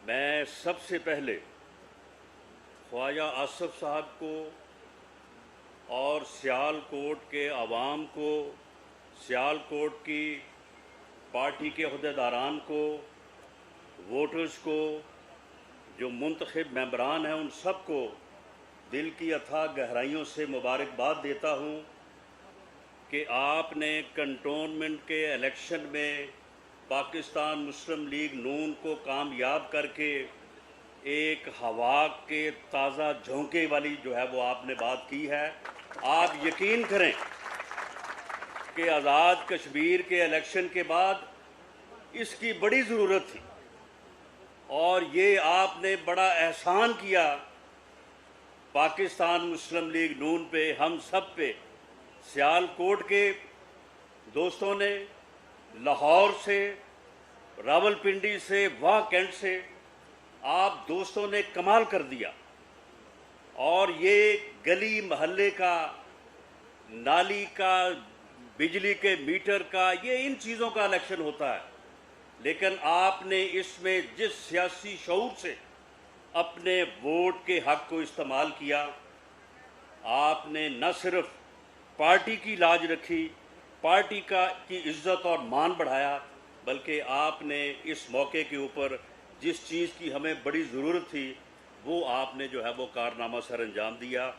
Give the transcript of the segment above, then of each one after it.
میں سب سے پہلے خواجہ آصف صاحب کو اور سیال کوٹ کے عوام کو، سیال کوٹ کی پارٹی کے عہدیداران کو، ووٹرز کو، جو منتخب ممبران ہیں، ان سب کو دل کی اتھاہ گہرائیوں سے مبارکباد دیتا ہوں کہ آپ نے کنٹونمنٹ کے الیکشن میں پاکستان مسلم لیگ نون کو کامیاب کر کے ایک ہوا کے تازہ جھونکے والی جو ہے وہ آپ نے بات کی ہے۔ آپ یقین کریں کہ آزاد کشمیر کے الیکشن کے بعد اس کی بڑی ضرورت تھی، اور یہ آپ نے بڑا احسان کیا پاکستان مسلم لیگ نون پہ، ہم سب پہ۔ سیال کوٹ کے دوستوں نے، لاہور سے، راولپنڈی سے، واہ کینٹ سے آپ دوستوں نے کمال کر دیا، اور یہ گلی محلے کا، نالی کا، بجلی کے میٹر کا، یہ ان چیزوں کا الیکشن ہوتا ہے، لیکن آپ نے اس میں جس سیاسی شعور سے اپنے ووٹ کے حق کو استعمال کیا، آپ نے نہ صرف پارٹی کی لاج رکھی، پارٹی کی عزت اور مان بڑھایا، بلکہ آپ نے اس موقع کے اوپر جس چیز کی ہمیں بڑی ضرورت تھی وہ آپ نے جو ہے وہ کارنامہ سر انجام دیا۔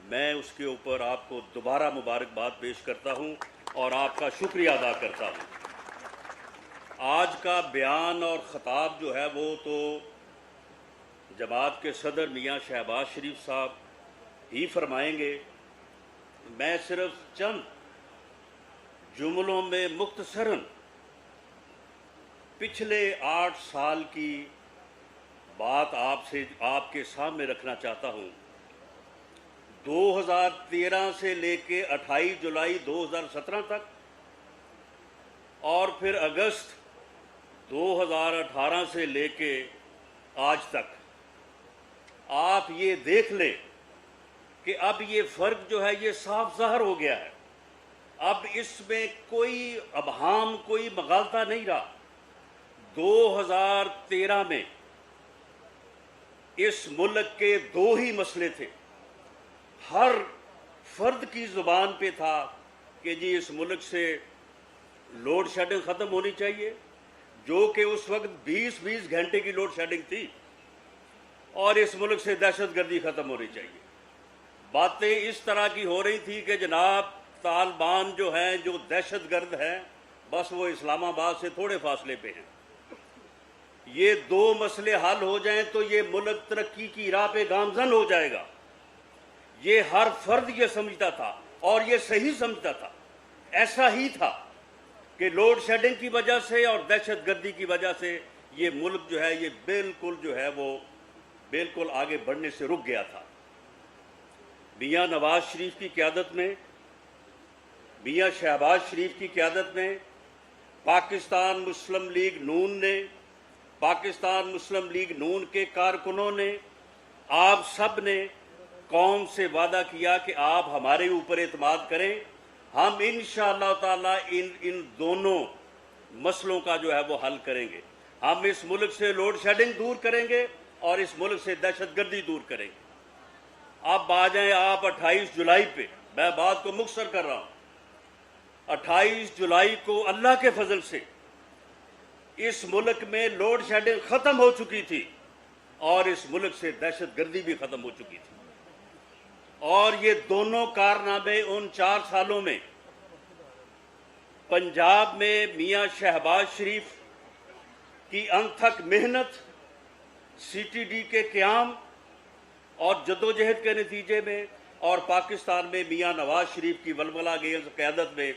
میں اس کے اوپر آپ کو دوبارہ مبارکباد پیش کرتا ہوں اور آپ کا شکریہ ادا کرتا ہوں۔ آج کا بیان اور خطاب جو ہے وہ تو جماعت کے صدر میاں شہباز شریف صاحب ہی فرمائیں گے۔ میں صرف چند جملوں میں مختصراً پچھلے 8 سال کی بات آپ کے سامنے رکھنا چاہتا ہوں۔ 2013 سے لے کے 28 جولائی 2017 تک، اور پھر اگست 2018 سے لے کے آج تک، آپ یہ دیکھ لیں کہ اب یہ فرق جو ہے یہ صاف ظاہر ہو گیا ہے۔ اب اس میں کوئی ابہام، کوئی مغالطہ نہیں رہا۔ 2013 میں اس ملک کے 2 ہی مسئلے تھے، ہر فرد کی زبان پہ تھا کہ جی اس ملک سے لوڈ شیڈنگ ختم ہونی چاہیے، جو کہ اس وقت 20 گھنٹے کی لوڈ شیڈنگ تھی، اور اس ملک سے دہشت گردی ختم ہونی چاہیے۔ باتیں اس طرح کی ہو رہی تھی کہ جناب طالبان جو ہیں، جو دہشت گرد ہیں، بس وہ اسلام آباد سے تھوڑے فاصلے پہ ہیں۔ یہ 2 مسئلے حل ہو جائیں تو یہ ملک ترقی کی راہ پہ گامزن ہو جائے گا۔ یہ ہر فرد یہ سمجھتا تھا، اور یہ صحیح سمجھتا تھا۔ ایسا ہی تھا کہ لوڈ شیڈنگ کی وجہ سے اور دہشت گردی کی وجہ سے یہ ملک جو ہے یہ بالکل جو ہے وہ بالکل آگے بڑھنے سے رک گیا تھا۔ میاں نواز شریف کی قیادت میں، میاں شہباز شریف کی قیادت میں، پاکستان مسلم لیگ نون نے، پاکستان مسلم لیگ نون کے کارکنوں نے، آپ سب نے قوم سے وعدہ کیا کہ آپ ہمارے اوپر اعتماد کریں، ہم انشاءاللہ تعالی ان دونوں مسئلوں کا جو ہے وہ حل کریں گے۔ ہم اس ملک سے لوڈ شیڈنگ دور کریں گے اور اس ملک سے دہشت گردی دور کریں گے۔ اب آ جائیں آپ 28 جولائی پہ، میں بات کو مختصر کر رہا ہوں۔ 28 جولائی کو اللہ کے فضل سے اس ملک میں لوڈ شیڈنگ ختم ہو چکی تھی، اور اس ملک سے دہشت گردی بھی ختم ہو چکی تھی، اور یہ دونوں کارنامے ان 4 سالوں میں پنجاب میں میاں شہباز شریف کی انتھک محنت، سی ٹی ڈی کے قیام اور جدوجہد کے نتیجے میں، اور پاکستان میں میاں نواز شریف کی ولولہ انگیز قیادت میں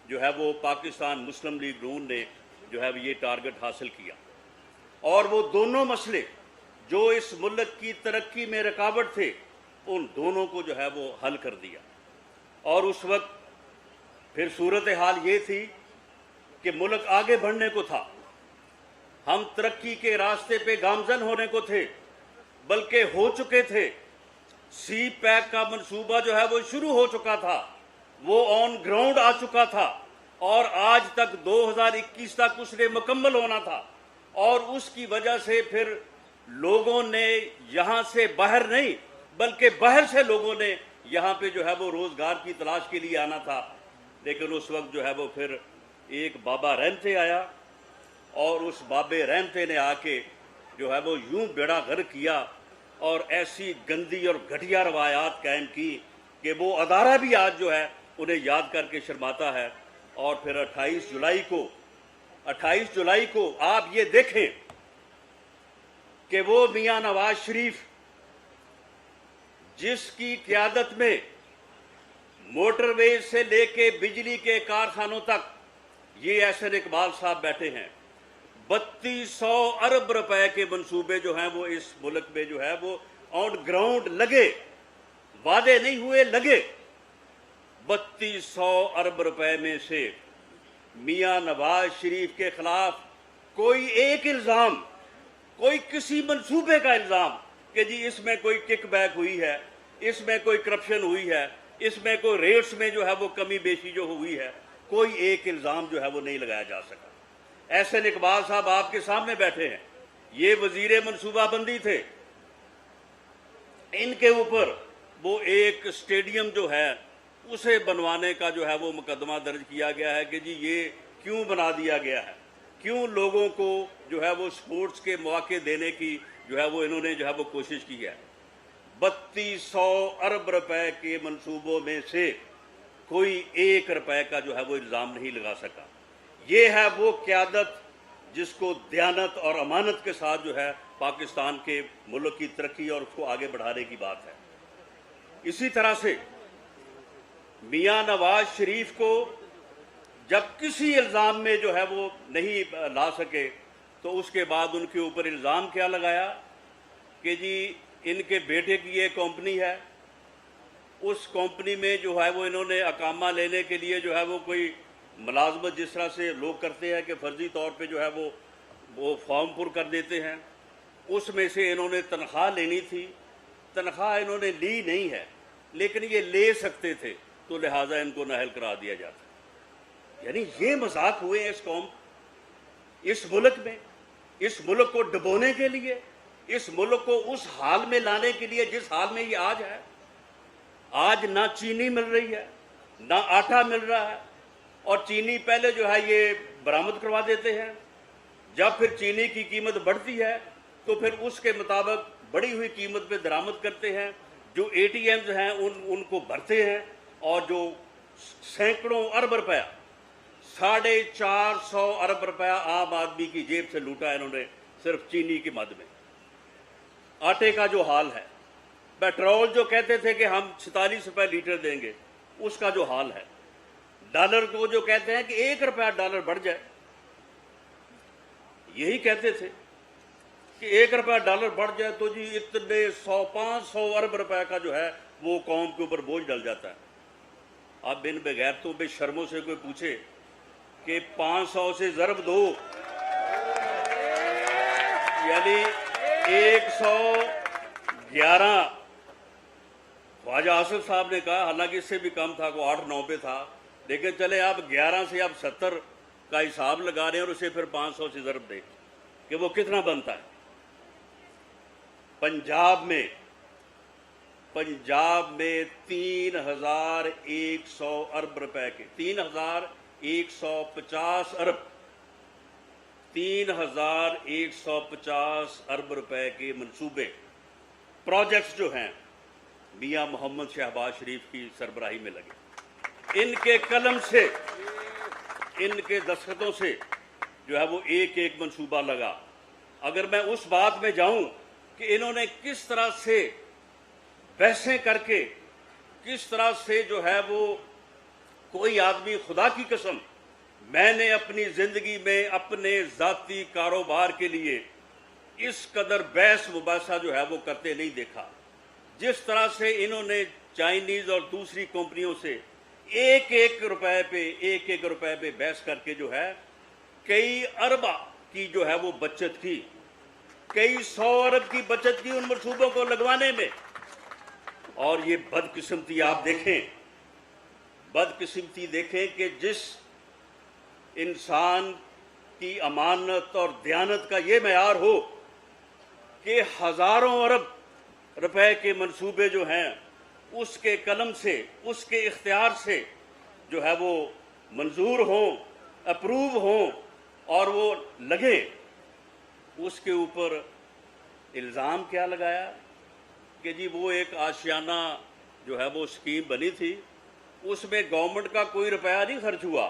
جو ہے وہ پاکستان مسلم لیگ نون نے جو ہے یہ ٹارگٹ حاصل کیا، اور وہ دونوں مسئلے جو اس ملک کی ترقی میں رکاوٹ تھے، ان دونوں کو جو ہے وہ حل کر دیا۔ اور اس وقت پھر صورتحال یہ تھی کہ ملک آگے بڑھنے کو تھا، ہم ترقی کے راستے پہ گامزن ہونے کو تھے، بلکہ ہو چکے تھے۔ سی پیک کا منصوبہ جو ہے وہ شروع ہو چکا تھا، وہ آن گراؤنڈ آ چکا تھا، اور آج تک 2021 تک اس نے مکمل ہونا تھا، اور اس کی وجہ سے پھر لوگوں نے یہاں سے باہر نہیں بلکہ باہر سے لوگوں نے یہاں پہ جو ہے وہ روزگار کی تلاش کے لیے آنا تھا، لیکن اس وقت جو ہے وہ پھر ایک بابا رحمتے آیا، اور اس بابے رحمتے نے آ کے جو ہے وہ یوں بیڑا غرق کیا اور ایسی گندی اور گھٹیا روایات قائم کی کہ وہ ادارہ بھی آج جو ہے انہیں یاد کر کے شرماتا ہے۔ اور پھر 28 جولائی کو آپ یہ دیکھیں کہ وہ میاں نواز شریف جس کی قیادت میں موٹر ویز سے لے کے بجلی کے کارخانوں تک یہ احسن اقبال صاحب بیٹھے ہیں، 3200 ارب روپے کے منصوبے جو ہیں وہ اس ملک میں جو ہے وہ آن گراؤنڈ لگے، وعدے نہیں ہوئے، لگے۔ 3200 ارب روپے میں سے میاں نواز شریف کے خلاف کوئی ایک الزام، کوئی کسی منصوبے کا الزام کہ جی اس میں کوئی کک بیک ہوئی ہے، اس میں کوئی کرپشن ہوئی ہے، اس میں کوئی ریٹس میں جو ہے وہ کمی بیشی جو ہوئی ہے، کوئی ایک الزام جو ہے وہ نہیں لگایا جا سکا۔ احسن اقبال صاحب آپ کے سامنے بیٹھے ہیں، یہ وزیر منصوبہ بندی تھے، ان کے اوپر وہ ایک سٹیڈیم جو ہے اسے بنوانے کا جو ہے وہ مقدمہ درج کیا گیا ہے کہ جی یہ کیوں بنا دیا گیا ہے، کیوں لوگوں کو جو ہے وہ سپورٹس کے مواقع دینے کی جو ہے وہ انہوں نے جو ہے وہ کوشش کی ہے۔ 3200 ارب روپے کے منصوبوں میں سے کوئی ایک روپے کا جو ہے وہ الزام نہیں لگا سکا۔ یہ ہے وہ قیادت جس کو دیانت اور امانت کے ساتھ جو ہے پاکستان کے ملک کی ترقی اور اس کو آگے بڑھانے کی بات ہے۔ اسی طرح سے میاں نواز شریف کو جب کسی الزام میں جو ہے وہ نہیں لا سکے تو اس کے بعد ان کے اوپر الزام کیا لگایا کہ جی ان کے بیٹے کی یہ کمپنی ہے، اس کمپنی میں جو ہے وہ انہوں نے اقامہ لینے کے لیے جو ہے وہ کوئی ملازمت جس طرح سے لوگ کرتے ہیں کہ فرضی طور پہ جو ہے وہ فارم پر کر دیتے ہیں، اس میں سے انہوں نے تنخواہ لینی تھی، تنخواہ انہوں نے لی نہیں ہے لیکن یہ لے سکتے تھے تو لہٰذا ان کو نااہل کرا دیا جاتا۔ یعنی یہ مذاق ہوئے ہیں اس قوم، اس ملک میں، اس ملک کو ڈبونے کے لیے، اس ملک کو اس حال میں لانے کے لیے جس حال میں یہ آج ہے۔ آج نہ چینی مل رہی ہے، نہ آٹا مل رہا ہے، اور چینی پہلے جو ہے یہ برآمد کروا دیتے ہیں، جب پھر چینی کی قیمت بڑھتی ہے تو پھر اس کے مطابق بڑی ہوئی قیمت پہ درآمد کرتے ہیں، جو اے ٹی ایمز ہیں ان کو بھرتے ہیں، اور جو سینکڑوں ارب روپیہ 450 ارب روپیہ عام آدمی کی جیب سے لوٹا ہے انہوں نے صرف چینی کی مد میں۔ آٹے کا جو حال ہے، پیٹرول جو کہتے تھے کہ ہم 46 روپے لیٹر دیں گے، اس کا جو حال ہے، ڈالر کو جو کہتے ہیں کہ 1 روپیہ ڈالر بڑھ جائے، یہی کہتے تھے کہ 1 روپیہ ڈالر بڑھ جائے تو جی اتنے 500 ارب روپے کا جو ہے وہ قوم کے اوپر بوجھ ڈل جاتا ہے۔ اب ان بغیرتوں بے شرموں سے کوئی پوچھے کہ 500 سے ضرب دو، یعنی 111۔ خواجہ آصف صاحب نے کہا، حالانکہ اس سے بھی کم تھا، کوئی 8-9 پہ تھا، لیکن چلے آپ 11 سے آپ 70 کا حساب لگا رہے ہیں اور اسے پھر 500 سے ضرب دیں کہ وہ کتنا بنتا ہے۔ پنجاب میں 3100 ارب روپے کے 3150 ارب 3150 ارب روپے کے منصوبے، پروجیکٹس جو ہیں میاں محمد شہباز شریف کی سربراہی میں لگے۔ ان کے قلم سے، ان کے دستخطوں سے جو ہے وہ ایک ایک منصوبہ لگا۔ اگر میں اس بات میں جاؤں کہ انہوں نے کس طرح سے بحثیں کر کے، کس طرح سے جو ہے وہ کوئی آدمی، خدا کی قسم میں نے اپنی زندگی میں اپنے ذاتی کاروبار کے لیے اس قدر بحث مباحثہ جو ہے وہ کرتے نہیں دیکھا، جس طرح سے انہوں نے چائنیز اور دوسری کمپنیوں سے ایک ایک روپے پہ بحث کر کے جو ہے کئی ارب کی جو ہے وہ بچت کی، کئی 100 ارب کی بچت کی ان منصوبوں کو لگوانے میں۔ اور یہ بدقسمتی آپ دیکھیں، بدقسمتی دیکھیں کہ جس انسان کی امانت اور دیانت کا یہ معیار ہو کہ ہزاروں ارب روپے کے منصوبے جو ہیں اس کے قلم سے، اس کے اختیار سے جو ہے وہ منظور ہوں، اپروو ہوں اور وہ لگے، اس کے اوپر الزام کیا لگایا کہ جی وہ ایک آشیانہ جو ہے وہ اسکیم بنی تھی، اس میں گورنمنٹ کا کوئی روپیہ نہیں خرچ ہوا،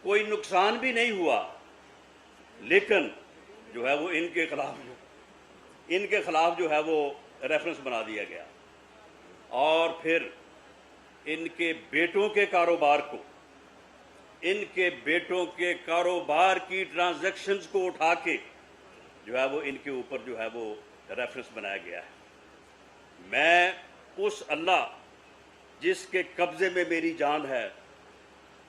کوئی نقصان بھی نہیں ہوا، لیکن جو ہے وہ ان کے خلاف جو ہے وہ ریفرنس بنا دیا گیا، اور پھر ان کے بیٹوں کے کاروبار کو، ان کے بیٹوں کے کاروبار کی ٹرانزیکشنز کو اٹھا کے جو ہے وہ ان کے اوپر جو ہے وہ ریفرنس بنایا گیا ہے۔ میں اس اللہ جس کے قبضے میں میری جان ہے،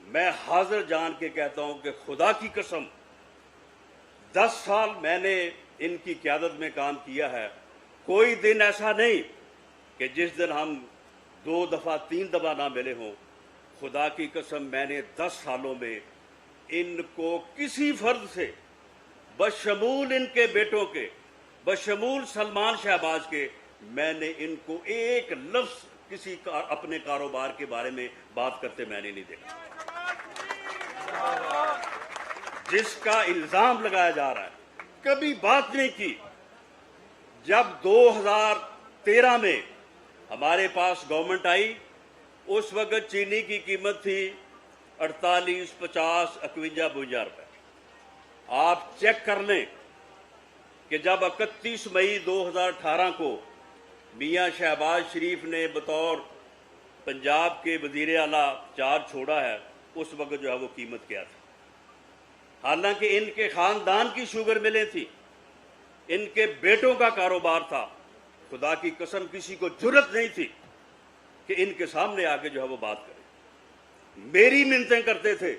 میں حاضر جان کے کہتا ہوں کہ خدا کی قسم 10 سال میں نے ان کی قیادت میں کام کیا ہے، کوئی دن ایسا نہیں کہ جس دن ہم 2 دفعہ 3 دفعہ نہ ملے ہوں۔ خدا کی قسم میں نے 10 سالوں میں ان کو کسی فرد سے، بشمول ان کے بیٹوں کے، بشمول سلمان شہباز کے، میں نے ان کو ایک لفظ کسی اپنے کاروبار کے بارے میں بات کرتے میں نے نہیں دیکھا۔ جس کا الزام لگایا جا رہا ہے، کبھی بات نہیں کی۔ جب 2013 میں ہمارے پاس گورنمنٹ آئی، اس وقت چینی کی قیمت تھی 48، 50، 51، 52 روپے۔ آپ چیک کر لیں کہ جب 31 مئی 2018 کو میاں شہباز شریف نے بطور پنجاب کے وزیر اعلیٰ چارج چھوڑا ہے، اس وقت جو ہے وہ قیمت کیا تھی؟ حالانکہ ان کے خاندان کی شوگر ملیں تھی، ان کے بیٹوں کا کاروبار تھا، خدا کی قسم کسی کو جرت نہیں تھی کہ ان کے سامنے آ کے جو ہے وہ بات کرے۔ میری منتیں کرتے تھے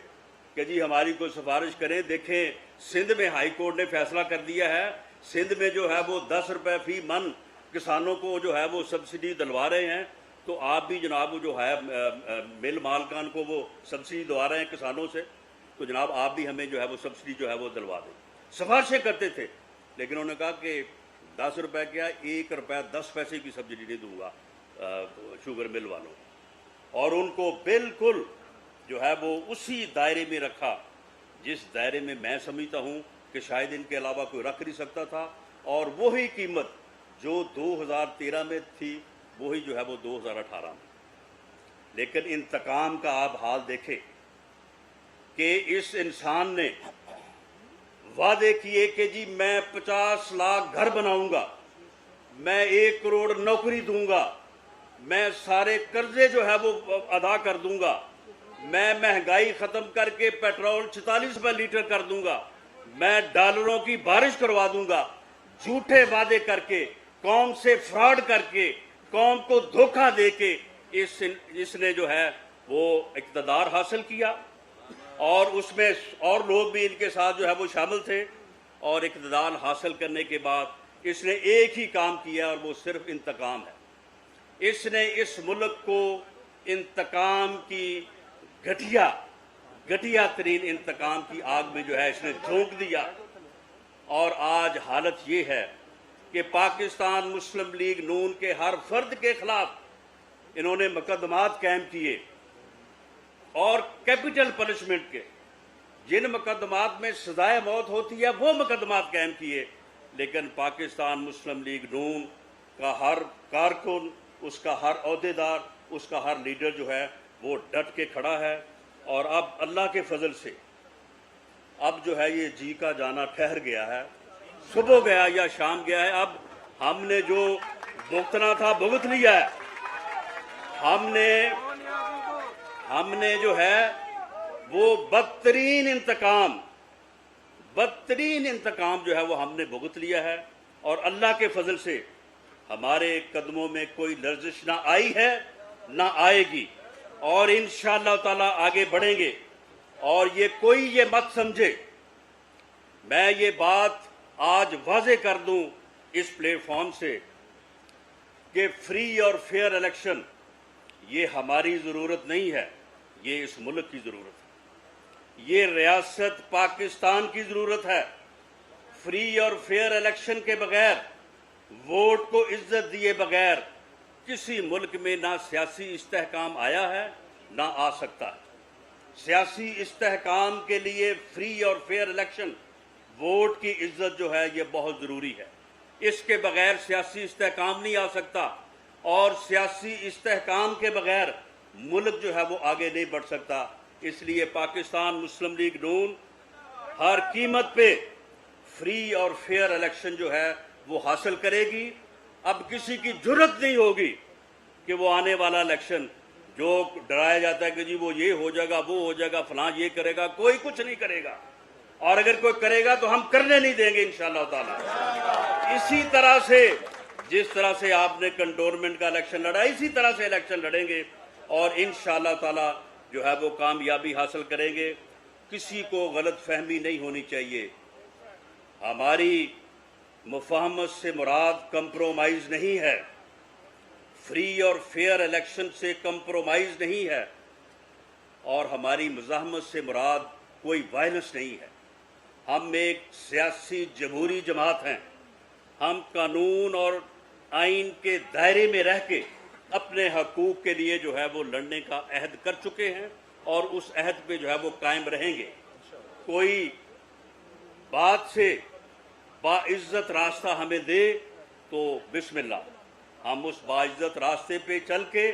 کہ جی ہماری کوئی سفارش کریں، دیکھیں سندھ میں ہائی کورٹ نے فیصلہ کر دیا ہے، سندھ میں جو ہے وہ 10 روپے فی من کسانوں کو جو ہے وہ سبسڈی دلوا رہے ہیں، تو آپ بھی جناب جو ہے مل مالکان کو وہ سبسڈی دلوا رہے ہیں کسانوں سے، تو جناب آپ بھی ہمیں جو ہے وہ سبسڈی جو ہے وہ دلوا دیں۔ سفارشیں کرتے تھے، لیکن انہوں نے کہا کہ 10 روپے کیا، 1 روپے 10 پیسے کی سبسڈی نہیں دوں گا شوگر مل والوں، اور ان کو بالکل جو ہے وہ اسی دائرے میں رکھا جس دائرے میں میں سمجھتا ہوں کہ شاید ان کے علاوہ کوئی رکھ نہیں سکتا تھا، اور وہی قیمت جو 2013 میں تھی وہی جو ہے وہ 2018 میں۔ لیکن انتقام کا آپ حال دیکھیں کہ اس انسان نے وعدے کیے کہ جی میں 50 لاکھ گھر بناؤں گا، میں 1 کروڑ نوکری دوں گا، میں سارے قرضے جو ہے وہ ادا کر دوں گا، میں مہنگائی ختم کر کے پیٹرول 46 روپے لیٹر کر دوں گا، میں ڈالروں کی بارش کروا دوں گا۔ جھوٹے وعدے کر کے، قوم سے فراڈ کر کے، قوم کو دھوکہ دے کے اس نے جو ہے وہ اقتدار حاصل کیا، اور اس میں اور لوگ بھی ان کے ساتھ جو ہے وہ شامل تھے، اور اقتدار حاصل کرنے کے بعد اس نے ایک ہی کام کیا، اور وہ صرف انتقام ہے۔ اس نے اس ملک کو انتقام کی گھٹیا ترین انتقام کی آگ میں جو ہے اس نے جھونک دیا، اور آج حالت یہ ہے کہ پاکستان مسلم لیگ نون کے ہر فرد کے خلاف انہوں نے مقدمات قائم کیے، اور کیپٹل پنشمنٹ کے جن مقدمات میں سزائے موت ہوتی ہے وہ مقدمات قائم کیے، لیکن پاکستان مسلم لیگ نون کا ہر کارکن، اس کا ہر عہدیدار، اس کا ہر لیڈر جو ہے وہ ڈٹ کے کھڑا ہے۔ اور اب اللہ کے فضل سے اب جو ہے یہ جی کا جانا ٹھہر گیا ہے، صبح گیا یا شام گیا ہے، اب ہم نے جو بھگتنا تھا بھگت لیا ہے۔ ہم نے جو ہے وہ بدترین انتقام جو ہے وہ ہم نے بھگت لیا ہے، اور اللہ کے فضل سے ہمارے قدموں میں کوئی لرزش نہ آئی ہے نہ آئے گی، اور انشاءاللہ تعالیٰ آگے بڑھیں گے۔ اور کوئی یہ مت سمجھے، میں یہ بات آج واضح کر دوں اس پلیٹ فارم سے کہ فری اور فیئر الیکشن یہ ہماری ضرورت نہیں ہے، یہ اس ملک کی ضرورت ہے، یہ ریاست پاکستان کی ضرورت ہے۔ فری اور فیئر الیکشن کے بغیر، ووٹ کو عزت دیے بغیر کسی ملک میں نہ سیاسی استحکام آیا ہے نہ آ سکتا ہے۔ سیاسی استحکام کے لیے فری اور فیئر الیکشن، ووٹ کی عزت جو ہے یہ بہت ضروری ہے۔ اس کے بغیر سیاسی استحکام نہیں آ سکتا، اور سیاسی استحکام کے بغیر ملک جو ہے وہ آگے نہیں بڑھ سکتا۔ اس لیے پاکستان مسلم لیگ نون ہر قیمت پہ فری اور فیئر الیکشن جو ہے وہ حاصل کرے گی۔ اب کسی کی جرت نہیں ہوگی کہ وہ آنے والا الیکشن، جو ڈرایا جاتا ہے کہ جی وہ یہ ہو جائے گا، وہ ہو جائے گا، فلاں یہ کرے گا، کوئی کچھ نہیں کرے گا، اور اگر کوئی کرے گا تو ہم کرنے نہیں دیں گے انشاءاللہ تعالی۔ اسی طرح سے جس طرح سے آپ نے کنٹونمنٹ کا الیکشن لڑا، اسی طرح سے الیکشن لڑیں گے اور انشاءاللہ تعالی جو ہے وہ کامیابی حاصل کریں گے۔ کسی کو غلط فہمی نہیں ہونی چاہیے۔ ہماری مفاہمت سے مراد کمپرومائز نہیں ہے، فری اور فیئر الیکشن سے کمپرومائز نہیں ہے، اور ہماری مزاحمت سے مراد کوئی وائلنس نہیں ہے۔ ہم ایک سیاسی جمہوری جماعت ہیں۔ ہم قانون اور آئین کے دائرے میں رہ کے اپنے حقوق کے لیے جو ہے وہ لڑنے کا عہد کر چکے ہیں، اور اس عہد پہ جو ہے وہ قائم رہیں گے۔ کوئی بات سے باعزت راستہ ہمیں دے تو بسم اللہ، ہم اس باعزت راستے پہ چل کے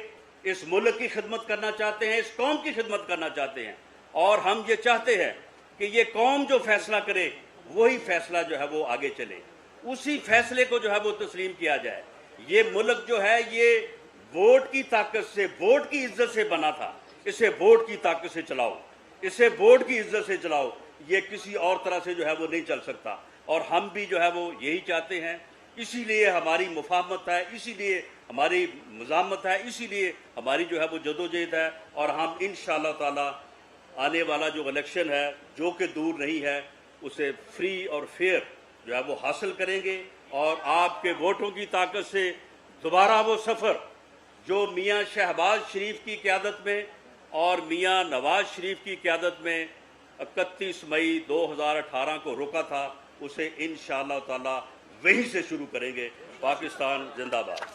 اس ملک کی خدمت کرنا چاہتے ہیں، اس قوم کی خدمت کرنا چاہتے ہیں، اور ہم یہ چاہتے ہیں کہ یہ قوم جو فیصلہ کرے وہی فیصلہ جو ہے وہ آگے چلے، اسی فیصلے کو جو ہے وہ تسلیم کیا جائے۔ یہ ملک جو ہے یہ ووٹ کی طاقت سے، ووٹ کی عزت سے بنا تھا، اسے ووٹ کی طاقت سے چلاؤ، اسے ووٹ کی عزت سے چلاؤ، یہ کسی اور طرح سے جو ہے وہ نہیں چل سکتا، اور ہم بھی جو ہے وہ یہی چاہتے ہیں۔ اسی لیے ہماری مفاہمت ہے، اسی لیے ہماری مزاحمت ہے، اسی لیے ہماری جو ہے وہ جدوجہد ہے، اور ہم انشاءاللہ تعالی آنے والا جو الیکشن ہے جو کہ دور نہیں ہے اسے فری اور فیئر جو ہے وہ حاصل کریں گے، اور آپ کے ووٹوں کی طاقت سے دوبارہ وہ سفر جو میاں شہباز شریف کی قیادت میں اور میاں نواز شریف کی قیادت میں 31 مئی 2018 کو روکا تھا، اسے انشاءاللہ تعالی وہیں سے شروع کریں گے۔ پاکستان زندہ باد۔